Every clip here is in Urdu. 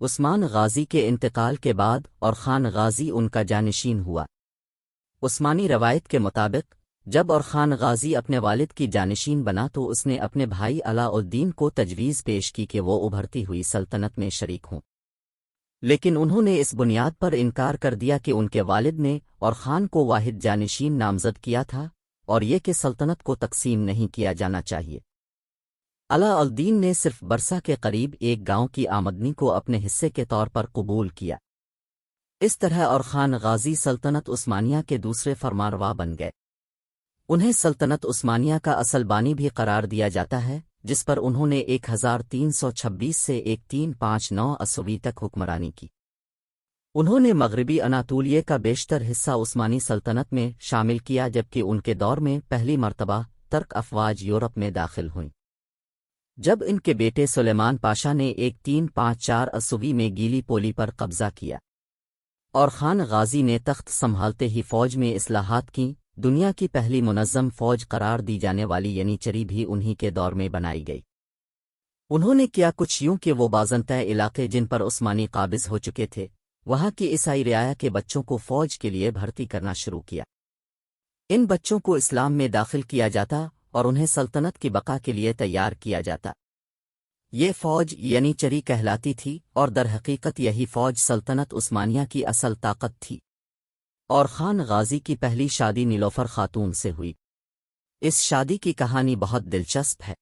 عثمان غازی کے انتقال کے بعد اور خان غازی ان کا جانشین ہوا۔ عثمانی روایت کے مطابق جب اور خان غازی اپنے والد کی جانشین بنا تو اس نے اپنے بھائی علاء الدین کو تجویز پیش کی کہ وہ ابھرتی ہوئی سلطنت میں شریک ہوں، لیکن انہوں نے اس بنیاد پر انکار کر دیا کہ ان کے والد نے اور خان کو واحد جانشین نامزد کیا تھا اور یہ کہ سلطنت کو تقسیم نہیں کیا جانا چاہیے۔ علاء الدین نے صرف برسا کے قریب ایک گاؤں کی آمدنی کو اپنے حصے کے طور پر قبول کیا۔ اس طرح اور خان غازی سلطنت عثمانیہ کے دوسرے فرمانروا بن گئے۔ انہیں سلطنت عثمانیہ کا اصل بانی بھی قرار دیا جاتا ہے، جس پر انہوں نے 1326 سے 1359 عیسوی تک حکمرانی کی۔ انہوں نے مغربی اناطولیہ کا بیشتر حصہ عثمانی سلطنت میں شامل کیا، جبکہ ان کے دور میں پہلی مرتبہ ترک افواج یورپ میں داخل ہوئیں۔ جب ان کے بیٹے سلیمان پاشا نے 1354 عیسوی میں گیلی پولی پر قبضہ کیا اور خان غازی نے تخت سنبھالتے ہی فوج میں اصلاحات کیں، دنیا کی پہلی منظم فوج قرار دی جانے والی ینیچری بھی انہی کے دور میں بنائی گئی۔ انہوں نے کیا کچھ یوں کہ وہ بازنطہ علاقے جن پر عثمانی قابض ہو چکے تھے، وہاں کی عیسائی رعایا کے بچوں کو فوج کے لیے بھرتی کرنا شروع کیا۔ ان بچوں کو اسلام میں داخل کیا جاتا اور انہیں سلطنت کی بقا کے لیے تیار کیا جاتا۔ یہ فوج ینیچری کہلاتی تھی اور در حقیقت یہی فوج سلطنت عثمانیہ کی اصل طاقت تھی۔ اور خان غازی کی پہلی شادی نیلوفر خاتون سے ہوئی۔ اس شادی کی کہانی بہت دلچسپ ہے۔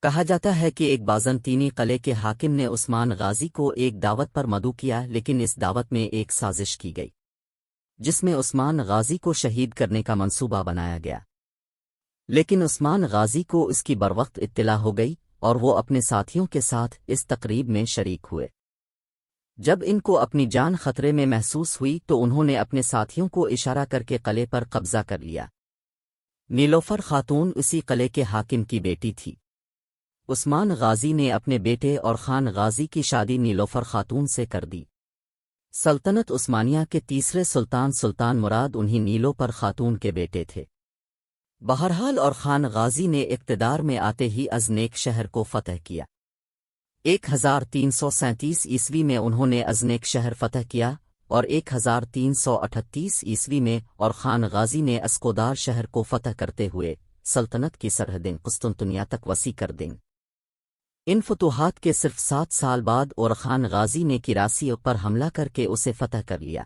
کہا جاتا ہے کہ ایک بازنطینی قلعے کے حاکم نے عثمان غازی کو ایک دعوت پر مدعو کیا، لیکن اس دعوت میں ایک سازش کی گئی جس میں عثمان غازی کو شہید کرنے کا منصوبہ بنایا گیا، لیکن عثمان غازی کو اس کی بروقت اطلاع ہو گئی اور وہ اپنے ساتھیوں کے ساتھ اس تقریب میں شریک ہوئے۔ جب ان کو اپنی جان خطرے میں محسوس ہوئی تو انہوں نے اپنے ساتھیوں کو اشارہ کر کے قلعے پر قبضہ کر لیا۔ نیلوفر خاتون اسی قلعے کے حاکم کی بیٹی تھی۔ عثمان غازی نے اپنے بیٹے اور خان غازی کی شادی نیلوفر خاتون سے کر دی۔ سلطنت عثمانیہ کے تیسرے سلطان مراد انہی نیلوفر خاتون کے بیٹے تھے۔ بہرحال اور خان غازی نے اقتدار میں آتے ہی ازنیک شہر کو فتح کیا۔ 1337 عیسوی میں انہوں نے ازنیک شہر فتح کیا اور 1338 عیسوی میں اور خان غازی نے اسکودار شہر کو فتح کرتے ہوئے سلطنت کی سرحدیں قسطنطنیہ تک وسیع کر دیں۔ ان فتوحات کے صرف 7 سال بعد اور خان غازی نے کراسی پر حملہ کر کے اسے فتح کر لیا،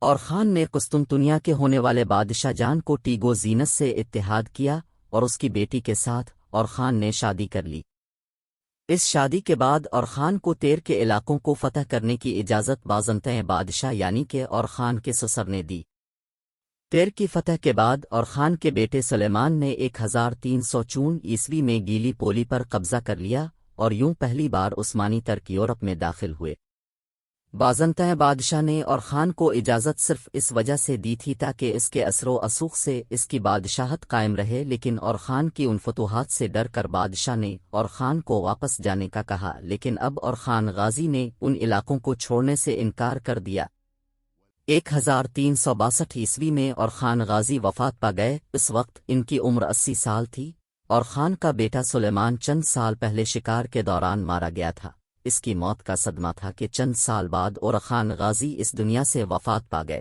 اور خان نے قسطنطنیہ کے ہونے والے بادشاہ جان کو ٹیگو زینس سے اتحاد کیا اور اس کی بیٹی کے ساتھ اور خان نے شادی کر لی۔ اس شادی کے بعد اور خان کو تیر کے علاقوں کو فتح کرنے کی اجازت بازنطین بادشاہ یعنی کہ اور خان کے سسر نے دی۔ تیر کی فتح کے بعد اور خان کے بیٹے سلیمان نے 1354 عیسوی میں گیلی پولی پر قبضہ کر لیا اور یوں پہلی بار عثمانی ترک یورپ میں داخل ہوئے۔ بازنطین بادشاہ نے اور خان کو اجازت صرف اس وجہ سے دی تھی تاکہ اس کے اثر و رسوخ سے اس کی بادشاہت قائم رہے، لیکن اور خان کی ان فتوحات سے ڈر کر بادشاہ نے اور خان کو واپس جانے کا کہا، لیکن اب اور خان غازی نے ان علاقوں کو چھوڑنے سے انکار کر دیا۔ 1362 عیسوی میں اور خان غازی وفات پا گئے۔ اس وقت ان کی عمر 80 سال تھی اور خان کا بیٹا سلیمان چند سال پہلے شکار کے دوران مارا گیا تھا۔ اس کی موت کا صدمہ تھا کہ چند سال بعد اور خان غازی اس دنیا سے وفات پا گئے۔